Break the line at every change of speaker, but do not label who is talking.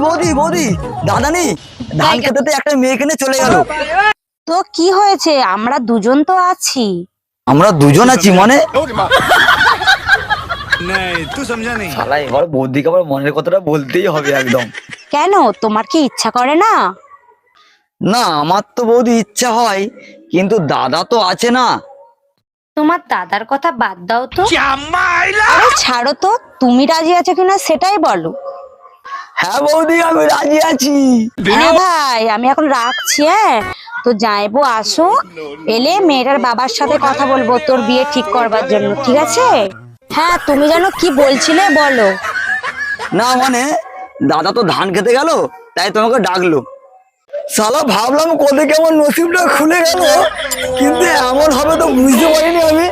বৌদি বৌদি, দাদা নেই, ধান খেতে একটা মেয়েকে নিয়ে চলে গেল।
তো কি হয়েছে? আমরা দুজন তো আছি।
আমরা দুজন আছি মানে?
नहीं तू समझा नहीं।
শালা এবার বৌদিকে আবার মনের কথাটা বলতেই হবে একদম।
কেন, তোমার কি ইচ্ছা করে না?
না, আমার তো বৌদি ইচ্ছা হয়, কিন্তু দাদা তো আছে না।
তোমার দাদার কথা বাদ দাও তো। আরে ছাড়ো তো, তুমি রাজি আছো কিনা সেটাই বলো।
হ্যাঁ বৌদি, আমি রাজি আছি।
হ্যাঁ ভাই, আমি এখন রাখছি। হ্যাঁ, তো যাইবো, আসো, এলে মেয়েটার বাবার সাথে কথা বলবো তোর বিয়ে ঠিক করবার জন্য, ঠিক আছে? হ্যাঁ, তুমি জানো কি বলছিলে বলো।
না মানে, দাদা তো ধান খেতে গেল, তাই তোমাকে ডাকলো। শালা ভাবলাম কোথা কেমন নসিবটা খুলে গেল, কিন্তু এমন হবে তো বুঝতে পারিনি আমি।